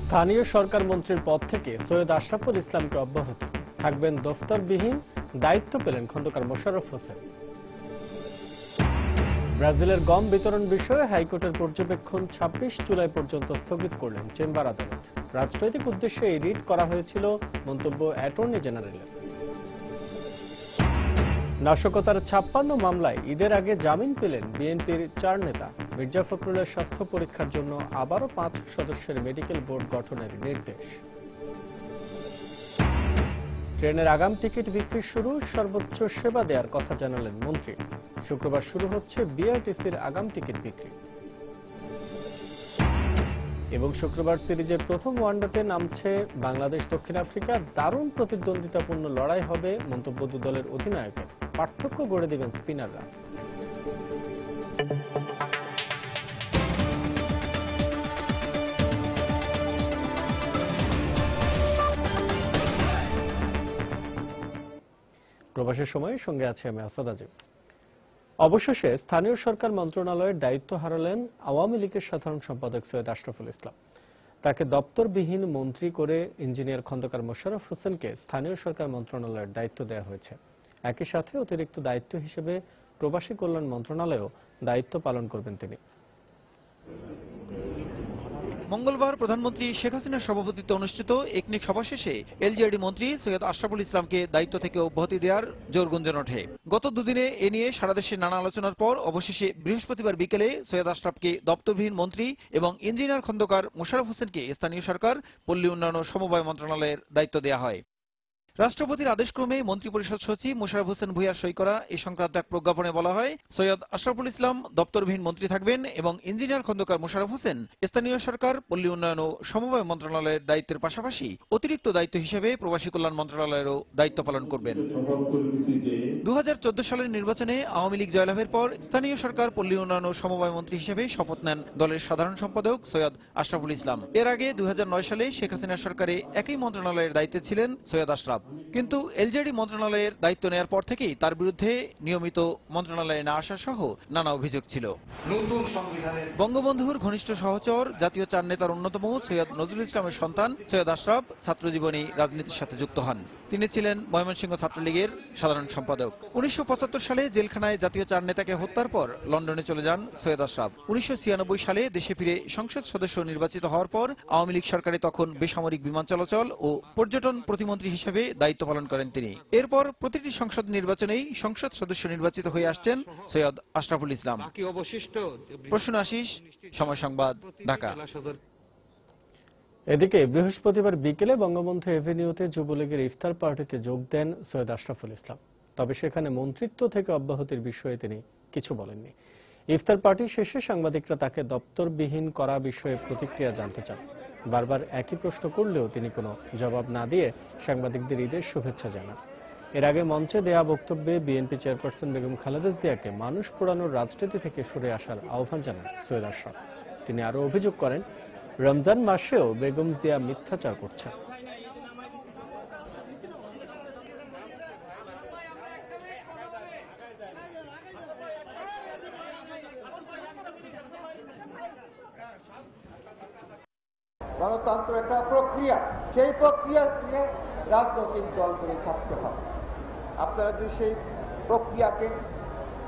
স্থানীয় সরকার মন্ত্রীর পদ থেকে সৈয়দ আশরাফুল ইসলামকে অব্যাহতি, থাকবেন দফতরবিহীন, দায়িত্ব পেলেন খন্দকার মোশাররফ হোসেন। ব্রাজিলের গম বিতরণ বিষয়ে হাইকোর্টের পর্যবেক্ষণ ২৬ জুলাই পর্যন্ত স্থগিত করলেন চেম্বার আদালত। রাজনৈতিক উদ্দেশ্যে এই রিট করা হয়েছিল, মন্তব্য অ্যাটর্নি জেনারেলের। নাশকতার ৫৬ মামলায় ঈদের আগে জামিন পেলেন বিএনপির ৪ নেতা। মির্জা ফখরুলের স্বাস্থ্য পরীক্ষার জন্য আবারও ৫ সদস্যের মেডিকেল বোর্ড গঠনের নির্দেশ। ট্রেনের আগাম টিকিট বিক্রি শুরু, সর্বোচ্চ সেবা দেওয়ার কথা জানালেন মন্ত্রী। শুক্রবার শুরু হচ্ছে বিআরটিসির আগাম টিকিট বিক্রি। এবং শুক্রবার সিরিজের প্রথম ওয়ানডেতে নামছে বাংলাদেশ দক্ষিণ আফ্রিকা। দারুণ প্রতিদ্বন্দ্বিতাপূর্ণ লড়াই হবে, মন্তব্য দু দলের অধিনায়কের। পার্থক্য গড়ে দেবেন স্পিনাররা। প্রবাসের সময় সঙ্গে আছে আমি আসাদ আজিম। অবশেষে স্থানীয় সরকার মন্ত্রণালয়ের দায়িত্ব হারালেন আওয়ামী লীগের সাধারণ সম্পাদক সৈয়দ আশরাফুল ইসলাম। তাকে দপ্তরবিহীন মন্ত্রী করে ইঞ্জিনিয়ার খন্দকার মোশাররফ হোসেনকে স্থানীয় সরকার মন্ত্রণালয়ের দায়িত্ব দেওয়া হয়েছে। একই সাথে অতিরিক্ত দায়িত্ব হিসেবে প্রবাসী কল্যাণ মন্ত্রণালয়েও দায়িত্ব পালন করবেন তিনি। মঙ্গলবার প্রধানমন্ত্রী শেখ হাসিনার সভাপতিত্বে অনুষ্ঠিত একনেক সভা শেষে এলজিআরডি মন্ত্রী সৈয়দ আশরাফুল ইসলামকে দায়িত্ব থেকে অব্যাহতি দেওয়ার জোর গুঞ্জন ওঠে। গত দুদিনে এ নিয়ে সারা দেশে নানা আলোচনার পর অবশেষে বৃহস্পতিবার বিকেলে সৈয়দ আশরাফকে দপ্তরবিহীন মন্ত্রী এবং ইঞ্জিনিয়ার খন্দকার মোশাররফ হোসেনকে স্থানীয় সরকার, পল্লী উন্নয়ন ও সমবায় মন্ত্রণালয়ের দায়িত্ব দেওয়া হয়। রাষ্ট্রপতির আদেশক্রমে মন্ত্রিপরিষদ সচিব মোশাররফ হোসেন ভূঁইয়ার সই করা এ সংক্রান্ত এক প্রজ্ঞাপনে বলা হয়, সৈয়দ আশরাফুল ইসলাম দপ্তরবিহীন মন্ত্রী থাকবেন এবং ইঞ্জিনিয়ার খন্দকার মোশাররফ হোসেন স্থানীয় সরকার, পল্লী উন্নয়ন ও সমবায় মন্ত্রণালয়ের দায়িত্বের পাশাপাশি অতিরিক্ত দায়িত্ব হিসেবে প্রবাসী কল্যাণ মন্ত্রণালয়েরও দায়িত্ব পালন করবেন। ২০১৪ সালের নির্বাচনে আওয়ামী লীগ জয়লাভের পর স্থানীয় সরকার, পল্লী উন্নয়ন ও সমবায় মন্ত্রী হিসেবে শপথ নেন দলের সাধারণ সম্পাদক সৈয়দ আশরাফুল ইসলাম। এর আগে ২০০৯ সালে শেখ হাসিনার সরকারে একই মন্ত্রণালয়ের দায়িত্বে ছিলেন সৈয়দ আশরাফ। কিন্তু এলজেডি মন্ত্রণালয়ের দায়িত্ব নেয়ার পর থেকেই তার বিরুদ্ধে নিয়মিত মন্ত্রণালয়ে না আসা সহ নানা অভিযোগ ছিল। বঙ্গবন্ধুর ঘনিষ্ঠ সহচর, জাতীয় ৪ নেতার অন্যতম সৈয়দ নজরুল ইসলামের সন্তান সৈয়দ আশরাফ ছাত্রজীবনী রাজনীতির সাথে যুক্ত হন। তিনি ছিলেন ময়মনসিংহ ছাত্রলীগের সাধারণ সম্পাদক। ১৯৭৫ সালে জেলখানায় জাতীয় ৪ নেতাকে হত্যার পর লন্ডনে চলে যান সৈয়দ আশরাফ। ১৯৯৬ সালে দেশে ফিরে সংসদ সদস্য নির্বাচিত হওয়ার পর আওয়ামী লীগ সরকারে তখন বেসামরিক বিমান চলাচল ও পর্যটন প্রতিমন্ত্রী হিসেবে দায়িত্ব পালন করেন তিনি। এরপর প্রতিটি সংসদ নির্বাচনেই সংসদ সদস্য নির্বাচিত হয়ে আসছেন সৈয়দ আশরাফুল ইসলাম। প্রশ্ন আশিস, সময় সংবাদ, ঢাকা। এদিকে বৃহস্পতিবার বিকেলে বঙ্গবন্ধু এভিনিউতে যুবলীগের ইফতার পার্টিতে যোগ দেন সৈয়দ আশরাফুল ইসলাম। তবে সেখানে মন্ত্রিত্ব থেকে অব্যাহতির বিষয়ে তিনি কিছু বলেননি। ইফতার পার্টি শেষে সাংবাদিকরা তাকে দপ্তরবিহীন করা বিষয়ে প্রতিক্রিয়া জানতে চান। বারবার একই প্রশ্ন করলেও তিনি কোনো জবাব না দিয়ে সাংবাদিকদের ঈদের শুভেচ্ছা জানান। এর আগে মঞ্চে দেয়া বক্তব্যে বিএনপি চেয়ারপারসন বেগম খালেদা জিয়াকে মানুষ পোড়ানোর রাজনীতি থেকে সরে আসার আহ্বান জানান সৈয়দ আশরাফ। তিনি আরও অভিযোগ করেন, রমজান মাসেও বেগম জিয়া মিথ্যাচার করছেন। গণতন্ত্র একটা প্রক্রিয়া, সেই প্রক্রিয়াকে রাজনৈতিক দলগুলি থাকতে হবে। আপনারা যদি সেই প্রক্রিয়াকে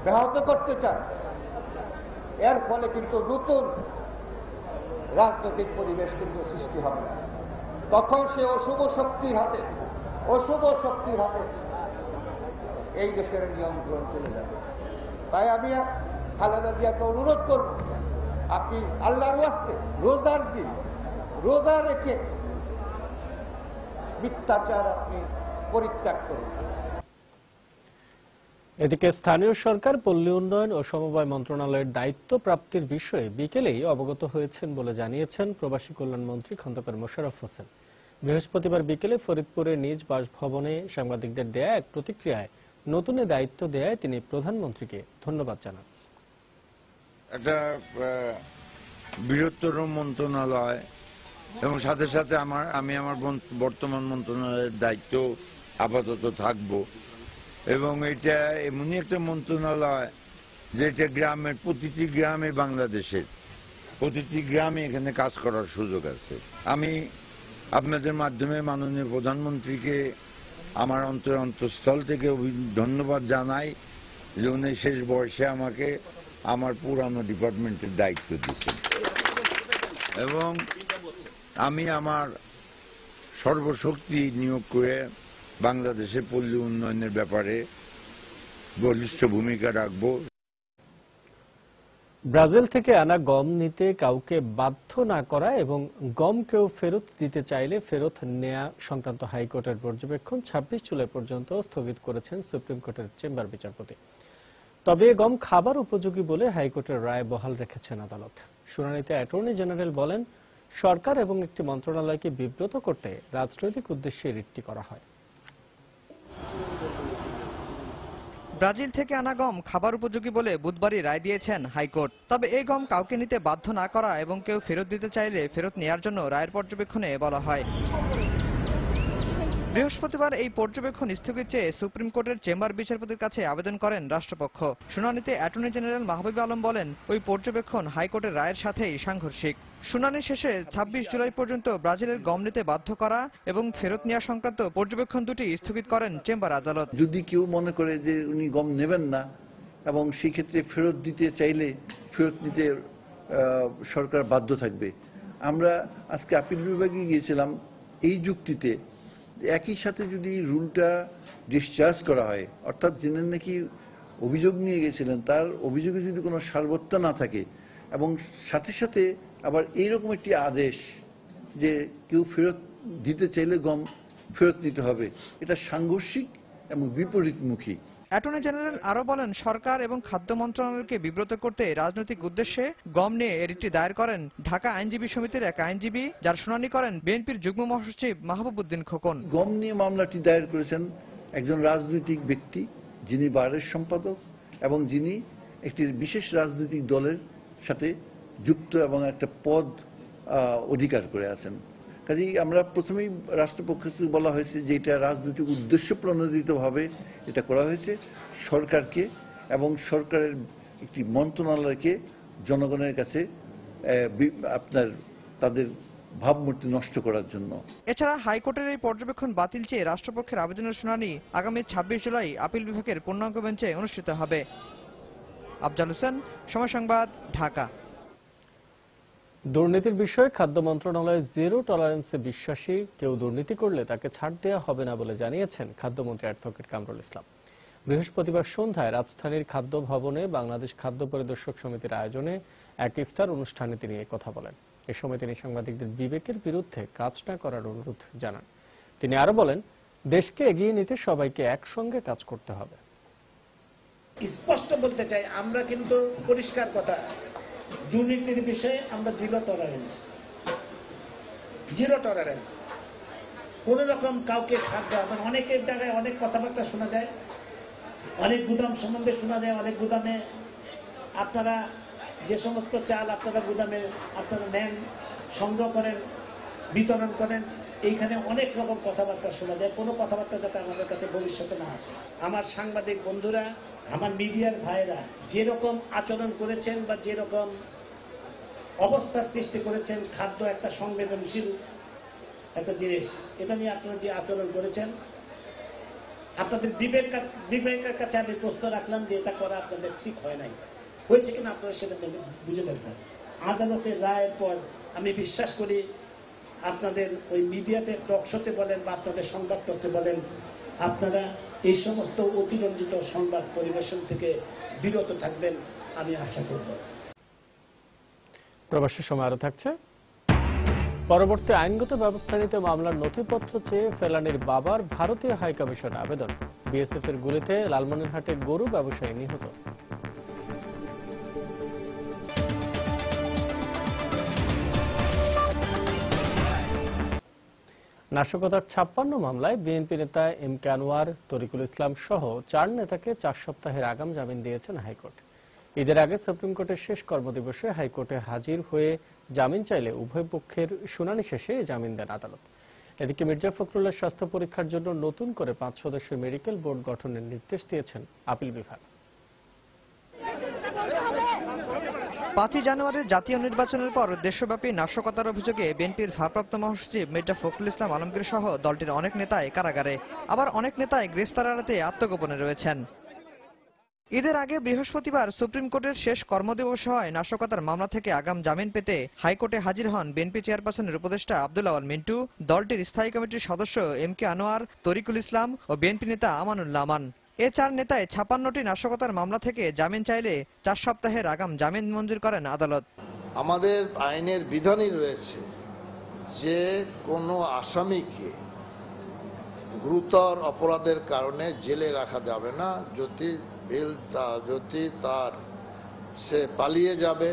ব্যাহত করতে চান, এর ফলে কিন্তু নতুন রাজনৈতিক পরিবেশ কিন্তু সৃষ্টি হবে না। তখন সে অশুভ শক্তির হাতে এই দেশের নিয়ন্ত্রণ চলে যাবে। তাই আমি খালেদা জিয়াকে অনুরোধ করব, আপনি আল্লাহর ওয়াস্তে রোজার দিন রোজা রেখে মিথ্যাচার আপনি পরিত্যাগ করুন। এদিকে স্থানীয় সরকার, পল্লী উন্নয়ন ও সমবায় মন্ত্রণালয়ের দায়িত্ব প্রাপ্তির বিষয়ে বিকেলেই অবগত হয়েছেন বলে জানিয়েছেন প্রবাসী কল্যাণ মন্ত্রী খন্দকার মোশাররফ হোসেন। বৃহস্পতিবার বিকেলে ফরিদপুরে নিজ বাসভবনে সাংবাদিকদের দেয়া এক প্রতিক্রিয়ায় নতুন দায়িত্ব দেয়ায় তিনি প্রধানমন্ত্রীকে ধন্যবাদ জানান। একটা বৃহত্তর মন্ত্রণালয় এবং সাথে সাথে আমি আমার বর্তমান মন্ত্রণালয়ের দায়িত্ব আপাতত থাকব, এবং এটা এমনই একটা মন্ত্রণালয় যেটা গ্রামের প্রতিটি গ্রামে বাংলাদেশের প্রতিটি গ্রামে এখানে কাজ করার সুযোগ আছে। আমি আপনাদের মাধ্যমে মাননীয় প্রধানমন্ত্রীকে আমার অন্তঃস্থল থেকে ধন্যবাদ জানাই যে উনি শেষ বয়সে আমাকে আমার পুরানো ডিপার্টমেন্টের দায়িত্ব দিচ্ছেন এবং আমি আমার সর্বশক্তি নিয়োগ করে বাংলাদেশের পল্লী উন্নয়নের ব্যাপারে বলিষ্ঠ ভূমিকা রাখব। ব্রাজিল থেকে আনা গম নিতে কাউকে বাধ্য না করা এবং গম কেউ ফেরত দিতে চাইলে ফেরত নেয়া সংক্রান্ত হাইকোর্টের পর্যবেক্ষণ 26 জুলাই পর্যন্ত স্থগিত করেছেন সুপ্রিম কোর্টের চেম্বার বিচারপতি। তবে গম খাবার উপযোগী বলে হাইকোর্টের রায় বহাল রেখেছেন আদালত। শুনানিতে অ্যাটর্নি জেনারেল বলেন, সরকার এবং একটি মন্ত্রণালয়কে বিব্রত করতে রাজনৈতিক উদ্দেশ্যে রিটটি করা হয়। ব্রাজিল থেকে আনা গম খাবার উপযোগী বলে বুধবারই রায় দিয়েছেন হাইকোর্ট। তবে এই গম কাউকে নিতে বাধ্য না করা এবং কেউ ফেরত দিতে চাইলে ফেরত নেয়ার জন্য রায়ের পর্যবেক্ষণে বলা হয়। বৃহস্পতিবার এই পর্যবেক্ষণ স্থগিত চেয়ে সুপ্রিম কোর্টের চেম্বার বিচারপতির কাছে আবেদন করেন রাষ্ট্রপক্ষ। শুনানিতে অ্যাটর্নি জেনারেল মাহবুব আলম বলেন, ওই পর্যবেক্ষণ হাইকোর্টের রায়ের সাথেই সাংঘর্ষিক। শুনানি শেষে 26 জুলাই পর্যন্ত ব্রাজিলের গম নিতে বাধ্য করা এবং ফেরত নেওয়া সংক্রান্ত পর্যবেক্ষণ দুটি স্থগিত করেন চেম্বার আদালত। যদি কেউ মনে করে যে উনি গম নেবেন না এবং সেই ক্ষেত্রে ফেরত দিতে চাইলে ফেরত নিতে সরকার বাধ্য থাকবে। আমরা আজকে আপিল বিভাগে গিয়েছিলাম এই যুক্তিতে, একই সাথে যদি রুলটা ডিসচার্জ করা হয়, অর্থাৎ যিনি নাকি অভিযোগ নিয়ে গেছিলেন তার অভিযোগে যদি কোনো সারবত্তা না থাকে এবং সাথে সাথে আবার এইরকম একটি আদেশ যে কেউ ফেরত দিতে চাইলে গম ফেরত নিতে হবে, এটা সাংঘর্ষিক এবং বিপরীতমুখী। অ্যাটর্নি জেনারেল আরো বলেন, সরকার এবং খাদ্য মন্ত্রণালয়কে বিব্রত করতে রাজনৈতিক উদ্দেশ্যে গম নিয়ে রিটটি দায়ের করেন ঢাকা আইনজীবী সমিতির এক আইনজীবী, যার শুনানি করেন বিএনপির যুগ্ম মহাসচিব মাহবুব উদ্দিন খোকন। গম নিয়ে মামলাটি দায়ের করেছেন একজন রাজনৈতিক ব্যক্তি, যিনি বারের সম্পাদক এবং যিনি একটি বিশেষ রাজনৈতিক দলের সাথে যুক্ত এবং একটা পদ অধিকার করে আছেন। কাজেই আমরা প্রথমেই রাষ্ট্রপক্ষকে বলা হয়েছে যে এটা রাজনৈতিক উদ্দেশ্য প্রণোদিতভাবে এটা করা হয়েছে, সরকারকে এবং সরকারের একটি মন্ত্রণালয়কে জনগণের কাছে তাদের ভাবমূর্তি নষ্ট করার জন্য। এছাড়া হাইকোর্টের এই পর্যবেক্ষণ বাতিল চেয়ে রাষ্ট্রপক্ষের আবেদনের শুনানি আগামী 26 জুলাই আপিল বিভাগের পূর্ণাঙ্গ বেঞ্চে অনুষ্ঠিত হবে। আফজাল হোসেন, সময় সংবাদ, ঢাকা। দুর্নীতির বিষয়ে খাদ্য মন্ত্রণালয় জিরো টলারেন্সে বিশ্বাসী, কেউ দুর্নীতি করলে তাকে ছাড় দেওয়া হবে না বলে জানিয়েছেন খাদ্যমন্ত্রী অ্যাডভোকেট কামরুল ইসলাম। বৃহস্পতিবার সন্ধ্যায় রাজধানীর খাদ্য ভবনে বাংলাদেশ খাদ্য পরিদর্শক সমিতির আয়োজনে এক ইফতার অনুষ্ঠানে তিনি কথা বলেন। এ সময় তিনি সাংবাদিকদের বিবেকের বিরুদ্ধে কাজ না করার অনুরোধ জানান। তিনি আরো বলেন, দেশকে এগিয়ে নিতে সবাইকে একসঙ্গে কাজ করতে হবে। স্পষ্ট বলতে চাই, আমরা কিন্তু পরিষ্কার কথা, দুর্নীতির বিষয়ে আমরা জিরো টলারেন্স, কোন রকম কাউকে ছাড় দেওয়া। অনেকের জায়গায় অনেক কথাবার্তা শোনা যায়, অনেক গুদাম সম্বন্ধে শোনা যায়, অনেক গুদামে আপনারা যে সমস্ত চাল আপনারা গুদামে আপনারা নেন, সংগ্রহ করেন, বিতরণ করেন, এইখানে অনেক রকম কথাবার্তা শোনা যায়। কোনো কথাবার্তা যাতে আমাদের কাছে ভবিষ্যতে না আসে। আমার সাংবাদিক বন্ধুরা, আমার মিডিয়ার ভাইরা যেরকম আচরণ করেছেন বা যেরকম অবস্থার সৃষ্টি করেছেন, খাদ্য একটা সংবেদনশীল একটা জিনিস, এটা নিয়ে আপনারা যে আচরণ করেছেন, আপনাদের বিবেকের কাছে আমি প্রশ্ন রাখলাম যে এটা করা আপনাদের ঠিক হয় নাই, হয়েছে কিনা আপনারা সেটা বুঝে দেখবেন। আদালতের রায়ের পর আমি বিশ্বাস করি আপনাদের ওই মিডিয়াতে টকশোতে বলেন বা আপনাদের সংবাদপত্রে বলেন, আপনারা এই সমস্ত অতিরঞ্জিত সংবাদ পরিবেশন থেকে বিরত থাকবেন, আমি আশা করব। প্রবাসের সময় আরো থাকছে। পরবর্তী আইনগত ব্যবস্থা নিতে মামলার নথিপত্র চেয়ে ফেলানির বাবার ভারতীয় হাইকমিশনে আবেদন। বিএসএফ এর গুলিতে লালমনিরহাটে গরু ব্যবসায়ী নিহত। নাশকতার 56 মামলায় বিএনপি নেতা এম কে আনোয়ার, তরিকুল ইসলাম সহ 4 নেতাকে 4 সপ্তাহের আগাম জামিন দিয়েছেন হাইকোর্ট। ঈদের আগে সুপ্রিম কোর্টের শেষ কর্মদিবসে হাইকোর্টে হাজির হয়ে জামিন চাইলে উভয় পক্ষের শুনানি শেষে জামিন দেন আদালত। এদিকে মির্জা ফখরুলের স্বাস্থ্য পরীক্ষার জন্য নতুন করে 5 সদস্যের মেডিকেল বোর্ড গঠনের নির্দেশ দিয়েছেন আপিল বিভাগ। 5 জানুয়ারির জাতীয় নির্বাচনের পর দেশব্যাপী নাশকতার অভিযোগে বিএনপির ভারপ্রাপ্ত মহাসচিব মির্জা ফখরুল ইসলাম আলমগীর সহ দলটির অনেক নেতাই কারাগারে, আবার অনেক নেতাই গ্রেফতার এড়াতে আত্মগোপনে রয়েছেন। ঈদের আগে বৃহস্পতিবার সুপ্রিম কোর্টের শেষ কর্মদিবস হয় নাশকতার মামলা থেকে আগাম জামিন পেতে হাইকোর্টে হাজির হন বিএনপি চেয়ারপারসনের উপদেষ্টা আব্দুল আওয়াল মিন্টু, দলটির স্থায়ী কমিটির সদস্য MK আনোয়ার, তরিকুল ইসলাম ও বিএনপি নেতা আমানুল্লাহ আমান। এ 4 নেতায় 56টি নাশকতার মামলা থেকে জামিন চাইলে 4 সপ্তাহের আগাম জামিন মঞ্জুর করেন আদালত। আমাদের আইনের বিধানই রয়েছে যে কোনো আসামিকে গুরুতর অপরাধের কারণে জেলে রাখা যাবে না যদি তার সে পালিয়ে যাবে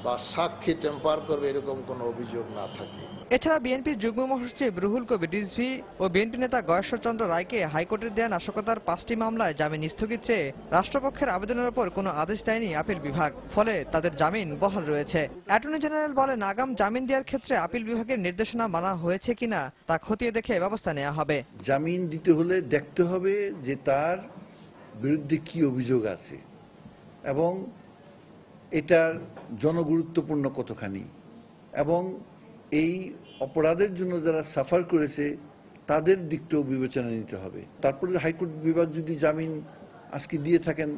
বা সাক্ষী টেম্পার করবে এরকম কোনো অভিযোগ না থাকে। এছাড়া বিএনপির যুগ্ম মহাসচিব রুহুল কবির রিজভী ও বিএনপি নেতা গয়েশ্বরচন্দ্র রায়কে হাইকোর্টের দেয়া নাশকতার 5টি মামলায় জামিন স্থগিত চেয়ে রাষ্ট্রপক্ষের আবেদনের উপর কোনো আদেশ দেয়নি আপিল বিভাগ, ফলে তাদের জামিন বহাল রয়েছে। অ্যাটর্নি জেনারেল বলেন, আগাম জামিন দেওয়ার ক্ষেত্রে আপিল বিভাগের নির্দেশনা মানা হয়েছে কিনা তা খতিয়ে দেখে ব্যবস্থা নেওয়া হবে। জামিন দিতে হলে দেখতে হবে যে তার বিরুদ্ধে কি অভিযোগ আছে এবং এটার জনগুরুত্বপূর্ণ কতখানি, এবং এই অপরাধের জন্য যারা সাফার করেছে তাদের দিকটাও বিবেচনা নিতে হবে। তারপরে হাইকোর্ট বিভাগ যদি জামিন আজকে দিয়ে থাকেন,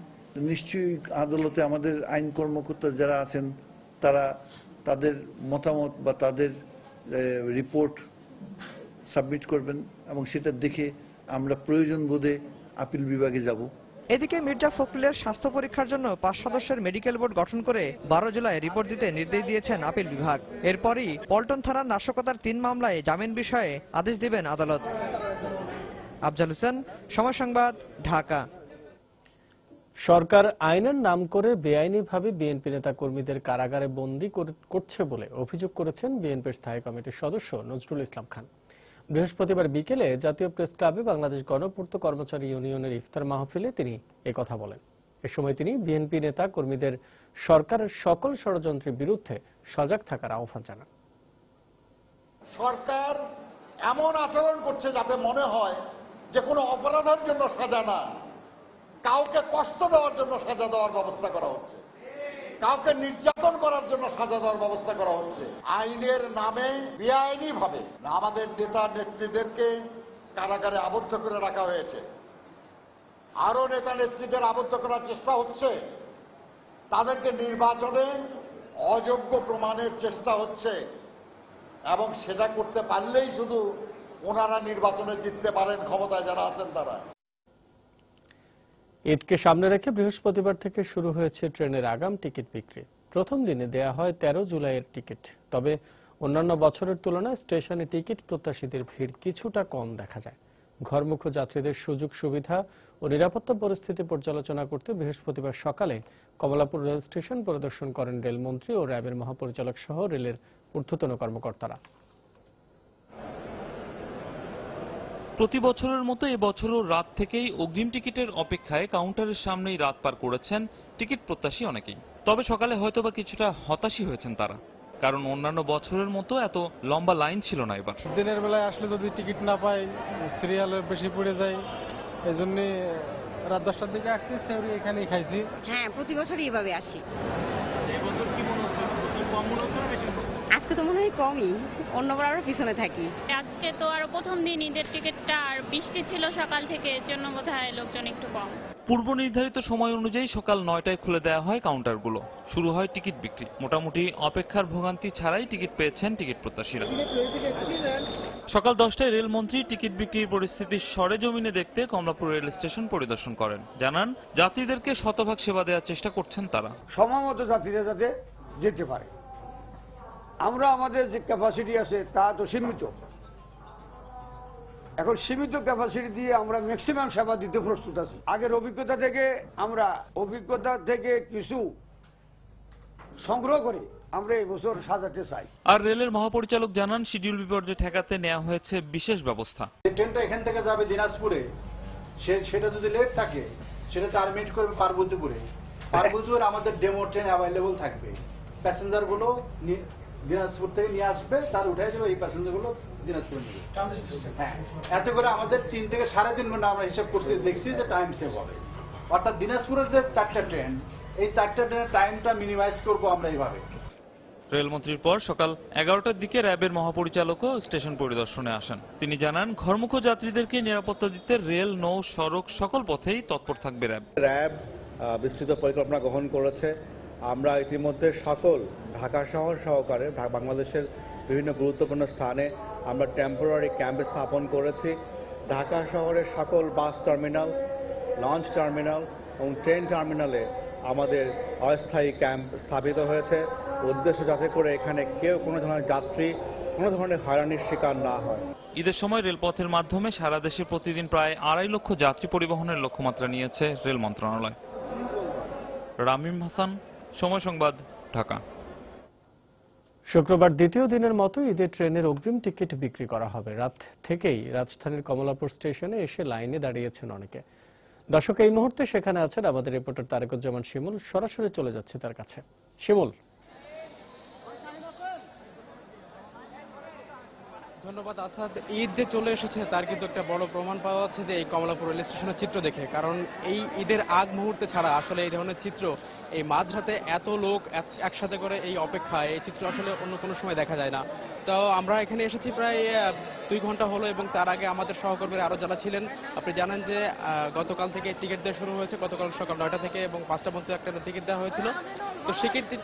নিশ্চয়ই আদালতে আমাদের আইন কর্মকর্তা যারা আছেন তারা তাদের মতামত বা তাদের রিপোর্ট সাবমিট করবেন এবং সেটা দেখে আমরা প্রয়োজন বোধে আপিল বিভাগে যাব। এদিকে মির্জা ফখরুলের স্বাস্থ্য পরীক্ষার জন্য 5 সদস্যের মেডিকেল বোর্ড গঠন করে 12 জুলাই রিপোর্ট দিতে নির্দেশ দিয়েছেন আপিল বিভাগ। এরপরই পল্টন থানার নাশকতার 3 মামলায় জামিন বিষয়ে আদেশ দিবেন আদালত। আফজাল হোসেন, সময় সংবাদ, ঢাকা। সরকার আইনের নাম করে বেআইনিভাবে বিএনপি নেতা কর্মীদের কারাগারে বন্দী করছে বলে অভিযোগ করেছেন বিএনপির স্থায়ী কমিটির সদস্য নজরুল ইসলাম খান। বৃহস্পতিবার বিকেলে জাতীয় প্রেস ক্লাবে বাংলাদেশ গণপূর্ত কর্মচারী ইউনিয়নের ইফতার মাহফিলে তিনি একথা বলেন। এ সময় তিনি বিএনপি নেতা কর্মীদের সরকারের সকল ষড়যন্ত্রের বিরুদ্ধে সজাগ থাকার আহ্বান জানান। সরকার এমন আচরণ করছে যাতে মনে হয় যে কোনো অপরাধের জন্য সাজা না, কাউকে কষ্ট দেওয়ার জন্য সাজা দেওয়ার ব্যবস্থা করা হচ্ছে, কাউকে নির্যাতন করার জন্য সাজা দেওয়ার ব্যবস্থা করা হচ্ছে। আইনের নামে বেআইনি ভাবে আমাদের নেতা নেত্রীদেরকে কারাগারে আবদ্ধ করে রাখা হয়েছে। আরো নেতা নেত্রীদের আবদ্ধ করার চেষ্টা হচ্ছে, তাদেরকে নির্বাচনে অযোগ্য প্রমাণের চেষ্টা হচ্ছে, এবং সেটা করতে পারলেই শুধু ওনারা নির্বাচনে জিততে পারেন, ক্ষমতায় যারা আছেন তারা। ঈদকে সামনে রেখে বৃহস্পতিবার থেকে শুরু হয়েছে ট্রেনের আগাম টিকিট বিক্রি। প্রথম দিনে দেয়া হয় 13 জুলাইয়ের টিকিট। তবে অন্যান্য বছরের তুলনায় স্টেশনে টিকিট প্রত্যাশীদের ভিড় কিছুটা কম দেখা যায়। ঘরমুখো যাত্রীদের সুযোগ সুবিধা ও নিরাপত্তা পরিস্থিতি পর্যালোচনা করতে বৃহস্পতিবার সকালে কমলাপুর রেল স্টেশন পরিদর্শন করেন রেলমন্ত্রী ও র্যাবের মহাপরিচালক সহ রেলের ঊর্ধ্বতন কর্মকর্তারা। প্রতি বছরের মতো এবছরও রাত থেকেই অগ্রিম টিকিটের অপেক্ষায় কাউন্টারের সামনেই রাত পার করেছেন টিকিট প্রত্যাশী অনেকেই। তবে সকালে হয়তোবা কিছুটা হতাশই হয়েছেন তারা, কারণ অন্যান্য বছরের মতো এত লম্বা লাইন ছিল না এবার। দিনের বেলায় আসলে যদি টিকিট না পাই সিরিয়ালের বেশি পড়ে যায়, এই জন্য রাত 10টার দিকে আসছি, সেওরি এখানেই খাইছি। হ্যাঁ, প্রতি বছরই এভাবে আসি। এবছর কি মনে হচ্ছে, কম মনে হচ্ছে না বেশি? আজকে তো মনে হয় কমই, অন্যবার আরো পিছনে থাকি। আজকে তো আরো প্রথম দিন ঈদের টিকিটটা, আর বৃষ্টি ছিল সকাল থেকে, এর জন্য বোধহয় লোকজন একটু কম। পূর্ব নির্ধারিত সময় অনুযায়ী সকাল 9টায় খুলে দেওয়া হয় কাউন্টারগুলো, শুরু হয় টিকিট বিক্রি। মোটামুটি অপেক্ষার ভোগান্তি ছাড়াই টিকিট পেয়েছেন টিকিট প্রত্যাশীরা। সকাল 10টায় রেলমন্ত্রী টিকিট বিক্রির পরিস্থিতি সরেজমিনে দেখতে কমলাপুর রেল স্টেশন পরিদর্শন করেন। জানান, যাত্রীদেরকে শতভাগ সেবা দেওয়ার চেষ্টা করছেন তারা। সময়মতো যাত্রীরা যাতে যেতে পারে। আমরা আমাদের যে ক্যাপাসিটি আছে তা তো সীমিত, এখন সীমিত ক্যাপাসিটি দিয়ে আমরা ম্যাক্সিমাম সেবা দিতে প্রস্তুত আছি। আগের অভিজ্ঞতা থেকে কিছু সংগ্রহ করে আমরা এই বছর সাজাতে চাই। আর রেলের মহাপরিচালক জানান, শিডিউল বিপর্যয় ঠেকাতে নেওয়া হয়েছে বিশেষ ব্যবস্থা। ট্রেনটা এখান থেকে যাবে দিনাজপুরে, সেটা যদি লেট থাকে সেটা টার্মিনেট করবে পার্বতীপুরে। পার্বতীপুরে আমাদের ডেমো ট্রেন অ্যাভেলেবল থাকবে, প্যাসেঞ্জার গুলো দিনাজপুর থেকে নিয়ে আসবে, তার উঠে যাবে, এই প্যাসেঞ্জার গুলো দিনাজপুর নেবে। হ্যাঁ, এতে করে আমাদের 3 থেকে 3.5 ঘন্টা আমরা হিসাব করতে দেখছি যে টাইম সেভ হবে। অর্থাৎ দিনাজপুরের যে 4টা ট্রেন এই 4টা ট্রেনের টাইমটা মিনিমাইজ করব আমরা এইভাবে। রেলমন্ত্রীর পর সকাল 11টার দিকে র্যাবের মহাপরিচালকও স্টেশন পরিদর্শনে আসেন। তিনি জানান, ঘরমুখ যাত্রীদেরকে নিরাপত্তা দিতে রেল, নৌ, সড়ক সকল পথেই তৎপর থাকবে র্যাব। র্যাব বিস্তৃত পরিকল্পনা গ্রহণ করেছে। আমরা ইতিমধ্যে সকল ঢাকা শহর সহকারে বাংলাদেশের বিভিন্ন গুরুত্বপূর্ণ স্থানে আমরা টেম্পোরারি ক্যাম্প স্থাপন করেছি। ঢাকা শহরের সকল বাস টার্মিনাল, লঞ্চ টার্মিনাল এবং ট্রেন টার্মিনালে আমাদের অস্থায়ী ক্যাম্প স্থাপিত হয়েছে, উদ্দেশ্য যাতে করে এখানে কেউ কোনো ধরনের যাত্রী কোনো ধরনের হয়রানির শিকার না হয়। ঈদের সময় রেলপথের মাধ্যমে সারা দেশে প্রতিদিন প্রায় 2.5 লক্ষ যাত্রী পরিবহনের লক্ষ্যমাত্রা নিয়েছে রেল মন্ত্রণালয়। রামিম হাসান, সময় সংবাদ, ঢাকা। শুক্রবার দ্বিতীয় দিনের মতো ঈদের ট্রেনের অগ্রিম টিকিট বিক্রি করা হবে। রাত থেকেই রাজধানীর কমলাপুর স্টেশনে এসে লাইনে দাঁড়িয়েছেন অনেকে। দর্শক, এই মুহূর্তে সেখানে আছেন আমাদের রিপোর্টার তারেকুজ্জামান শিমুল। সরাসরি চলে যাচ্ছে তার কাছে। শিমুল। ধন্যবাদ আসাদ। ঈদ যে চলে এসেছে তার কিন্তু একটা বড় প্রমাণ পাওয়া যাচ্ছে যে এই কমলাপুর রেল স্টেশনের চিত্র দেখে। কারণ এই ঈদের আগ মুহূর্তে ছাড়া আসলে এই ধরনের চিত্র, এই মাঝরাতে এত লোক একসাথে করে এই অপেক্ষা, এই চিত্র আসলে অন্য কোনো সময় দেখা যায় না। তো আমরা এখানে এসেছি প্রায় 2 ঘন্টা হলো, এবং তার আগে আমাদের সহকর্মীরা আরো যারা ছিলেন, আপনি জানেন যে গতকাল থেকে টিকিট দেওয়া শুরু হয়েছে। গতকাল সকাল 9টা থেকে এবং 5টা পর্যন্ত একটা টিকিট দেওয়া হয়েছিল। তো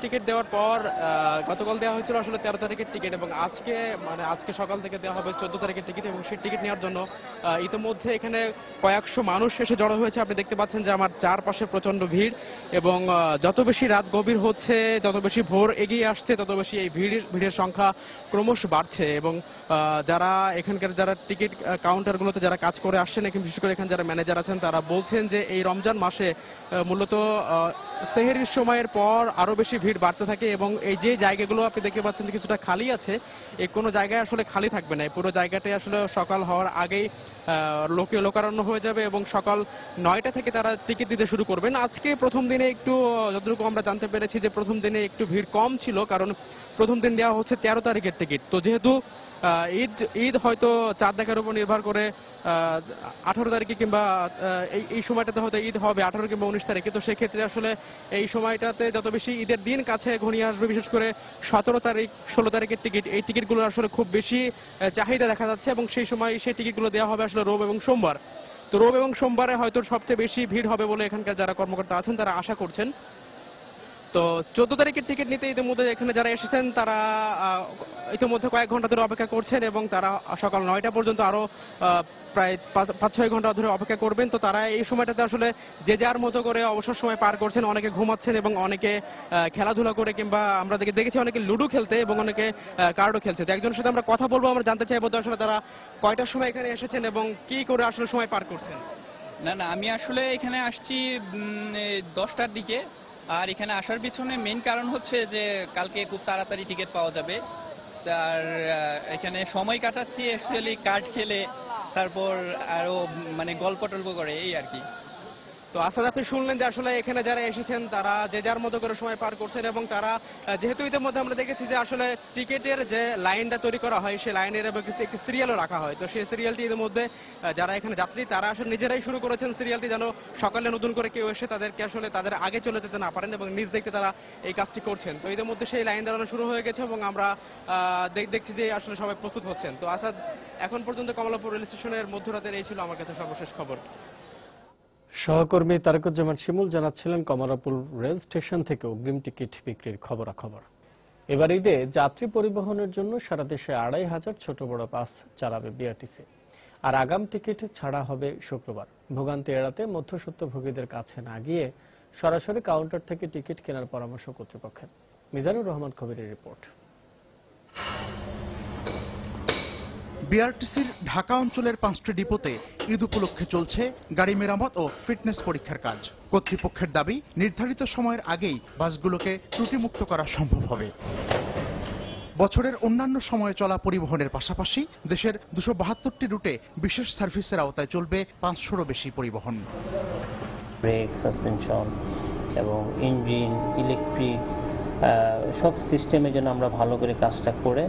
টিকিট দেওয়ার পর গতকাল দেওয়া হয়েছিল আসলে 13 তারিখের টিকিট, এবং আজকে সকাল থেকে দেওয়া হবে 14 তারিখের টিকিট। এবং সেই টিকিট নেওয়ার জন্য ইতিমধ্যে এখানে কয়েকশো মানুষ এসে জড়ো হয়েছে। আপনি দেখতে পাচ্ছেন যে আমার চারপাশে প্রচন্ড ভিড়, এবং যত বেশি রাত গভীর হচ্ছে, যত বেশি ভোর এগিয়ে আসছে, তত বেশি এই ভিড়ের সংখ্যা ক্রমশ বাড়ছে। এবং যারা এখানকার যারা টিকিট কাউন্টারগুলোতে যারা কাজ করে আসছেন, বিশেষ করে এখানে যারা ম্যানেজার আছেন, তারা বলছেন যে এই রমজান মাসে মূলত সেহরির সময়ের পর আরো বেশি ভিড় বাড়তে থাকে, এবং এই যে জায়গাগুলো আপনি দেখতে পাচ্ছেন কিছুটা খালি আছে, এই কোনো জায়গায় আসলে খালি থাকবে না। পুরো জায়গাটাই আসলে সকাল হওয়ার আগেই লোকারণ্য হয়ে যাবে, এবং সকাল 9টা থেকে তারা টিকিট দিতে শুরু করবেন। আজকে প্রথম দিনে একটু, যতটুকু আমরা জানতে পেরেছি, যে প্রথম দিনে একটু ভিড় কম ছিল, কারণ প্রথম দিন দেওয়া হচ্ছে 13 তারিখের টিকিট। তো যেহেতু ঈদ হয়তো চাঁদ দেখার উপর নির্ভর করে 18 তারিখে কিংবা এই সময়টাতে হয়তো ঈদ হবে 18 কিংবা 19 তারিখে। তো সেক্ষেত্রে আসলে এই সময়টাতে যত বেশি ঈদের দিন কাছে ঘনিয়ে আসবে, বিশেষ করে 17 তারিখ 16 তারিখের টিকিট, এই টিকিটগুলো আসলে খুব বেশি চাহিদা দেখা যাচ্ছে, এবং সেই সময় সেই টিকিটগুলো দেওয়া হবে আসলে রোব এবং সোমবার। তো রোব এবং সোমবারে হয়তো সবচেয়ে বেশি ভিড় হবে বলে এখানকার যারা কর্মকর্তা আছেন তারা আশা করছেন। তো 14 তারিখের টিকিট নিতে ইতিমধ্যে এখানে যারা এসেছেন তারা ইতিমধ্যে কয়েক ঘন্টা ধরে অপেক্ষা করছেন, এবং তারা সকাল 9টা পর্যন্ত আরো প্রায় 5-6 ঘন্টা ধরে অপেক্ষা করবেন। তো তারা এই সময়টাতে আসলে যে যার মতো করে অবসর সময় পার করছেন। অনেকে ঘুমাচ্ছেন, এবং অনেকে খেলাধুলা করে, কিংবা আমরা দেখেছি অনেকে লুডো খেলতে, এবং অনেকে কার্ডও খেলছে। তো একজনের সাথে আমরা কথা বলবো, আমরা জানতে চাইবো আসলে তারা কয়টার সময় এখানে এসেছেন এবং কি করে আসলে সময় পার করছেন। না, আমি আসলে এখানে আসছি 10টার দিকে। আর এখানে আসার পিছনে মেইন কারণ হচ্ছে যে কালকে খুব তাড়াতাড়ি টিকিট পাওয়া যাবে। আর এখানে সময় কাটাচ্ছি অ্যাকচুয়ালি কার্ড খেলে, তারপর আরো গল্প টল্প করে, এই আর কি। তো আসাদ, আপনি শুনলেন যে আসলে এখানে যারা এসেছেন তারা যে যার মতো করে সময় পার করছেন, এবং তারা যেহেতু ইতিমধ্যে আমরা দেখেছি যে আসলে টিকিটের যে লাইনটা তৈরি করা হয়, সেই লাইনের একটি সিরিয়ালও রাখা হয়। তো সেই সিরিয়ালটি ইতিমধ্যে যারা এখানে যাত্রী তারা আসলে নিজেরাই শুরু করেছেন সিরিয়ালটি, যেন সকালে নতুন করে কেউ এসে তাদেরকে আসলে তাদের আগে চলে যেতে না পারেন, এবং নিজ দেখতে তারা এই কাজটি করছেন। তো ইতিমধ্যে সেই লাইন দাঁড়ানো শুরু হয়ে গেছে, এবং আমরা দেখছি যে আসলে সবাই প্রস্তুত হচ্ছেন। তো আসাদ, এখন পর্যন্ত কমলাপুর রেল স্টেশনের মধ্যরাতের এই ছিল আমার কাছে সর্বশেষ খবর। সহকর্মী তারেকুজ্জামান শিমুল জানাচ্ছিলেন কমলাপুর রেল স্টেশন থেকে অগ্রিম টিকিট বিক্রির খবরাখবর। এবার ঈদে যাত্রী পরিবহনের জন্য সারা দেশে 2500 ছোট বড় বাস চালাবে বিআরটিসি। আর আগাম টিকিট ছাড়া হবে শুক্রবার। ভোগান্তি এড়াতে মধ্যস্বত্বভোগীদের কাছে না গিয়ে সরাসরি কাউন্টার থেকে টিকিট কেনার পরামর্শ কর্তৃপক্ষের। মিজানুর রহমান কবিরের রিপোর্ট। বিআরটিসির ঢাকা অঞ্চলের 5টি ডিপোতে ঈদ উপলক্ষে চলছে গাড়ি মেরামত ও ফিটনেস পরীক্ষার কাজ। কর্তৃপক্ষের দাবি, নির্ধারিত সময়ের আগেই বাসগুলোকে ত্রুটিমুক্ত করা সম্ভব হবে। বছরের অন্যান্য সময়ে চলা পরিবহনের পাশাপাশি দেশের 272টি রুটে বিশেষ সার্ভিসের আওতায় চলবে 500রও বেশি পরিবহন। ব্রেক, সাসপেনশন এবং ইঞ্জিন, ইলেকট্রিক সব সিস্টেমের জন্য আমরা ভালো করে কাজটা করে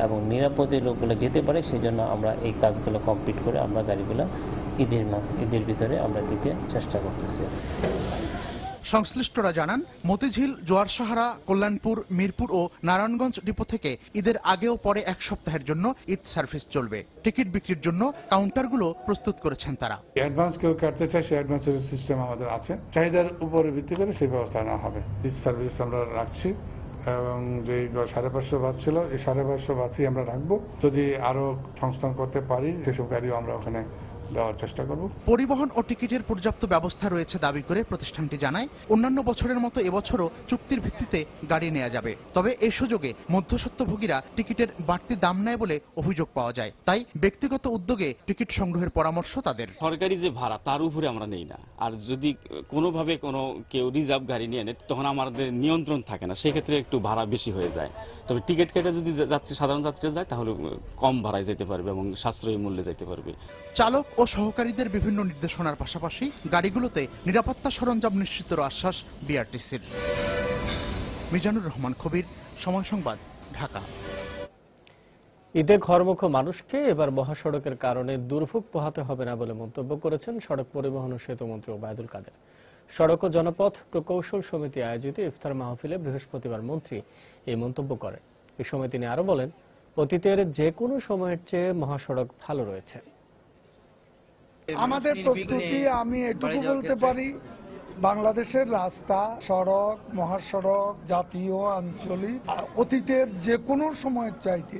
এবং নিরাপদে লোকগুলো যেতে পারে, সেই জন্য আমরা এই কাজগুলো কমপ্লিট করে আমরা গাড়িগুলো ঈদের ভিতরে আমরা দিতে চেষ্টা করতেছি। সংশ্লিষ্টরা জানান মতিঝিল, জোয়ারসাহারা, কল্যাণপুর, মিরপুর ও নারায়ণগঞ্জ ডিপো থেকে ঈদের আগে ও পরে এক সপ্তাহের জন্য ঈদ সার্ভিস চলবে। টিকিট বিক্রির জন্য কাউন্টারগুলো প্রস্তুত করেছেন তারা। অ্যাডভান্স কেউ কাটতে চায়, সেই অ্যাডভান্সের সিস্টেম আমাদের আছে। চাহিদার উপরে ভিত্তি করে সেই ব্যবস্থা নেওয়া হবে। ঈদ সার্ভিস আমরা রাখছি এবং যে 550 বাস ছিল, এই 550 বাসই আমরা রাখবো। যদি আরো সংস্থান করতে পারি সেসব গাড়িও আমরা ওখানে দেওয়ার চেষ্টা করব। পরিবহন ও টিকিটের পর্যাপ্ত ব্যবস্থা রয়েছে দাবি করে প্রতিষ্ঠানটি জানায়, অন্যান্য বছরের মতো এবছরও চুক্তির ভিত্তিতে গাড়ি নেওয়া যাবে। তবে এই সুযোগে মধ্যস্বত্বভোগীরা টিকিটের বাড়তি দাম নেয় বলে অভিযোগ পাওয়া যায়। তাই ব্যক্তিগত উদ্যোগে টিকিট সংগ্রহের পরামর্শ তাদের। সরকারি যে ভাড়া তার উপরে আমরা নেই না, আর যদি কোনোভাবে কেউ রিজার্ভ গাড়ি নিয়ে নেয় তখন আমাদের নিয়ন্ত্রণ থাকে না, সেক্ষেত্রে একটু ভাড়া বেশি হয়ে যায়। তবে টিকিট কেটে যদি সাধারণ যাত্রীরা যায় তাহলে কম ভাড়ায় যেতে পারবে এবং সাশ্রয়ী মূল্যে যেতে পারবে। চালক ও সহকারীদের বিভিন্ন নির্দেশনার পাশাপাশি গাড়িগুলোতে নিরাপত্তা সরঞ্জাম নিশ্চিতের আশ্বাস বিআরটিসির। মিজানুর রহমান কবির, সময় সংবাদ, ঢাকা। ঈদে ঘরমুখ মানুষকে এবার মহাসড়কের কারণে দুর্ভোগ পোহাতে হবে না বলে মন্তব্য করেছেন সড়ক পরিবহন ও সেতুমন্ত্রী ওবায়দুল কাদের। সড়ক ও জনপথ প্রকৌশল সমিতি আয়োজিত ইফতার মাহফিলে বৃহস্পতিবার মন্ত্রী এই মন্তব্য করেন। এ সময় তিনি আরো বলেন, অতীতের যে কোনো সময়ের চেয়ে মহাসড়ক ভালো রয়েছে। আমাদের প্রস্তুতি, আমি এটুকু বলতে পারি, বাংলাদেশের রাস্তা, সড়ক, মহাসড়ক, জাতীয়, আঞ্চলিক অতীতের যে কোনো সময়ের চাইতে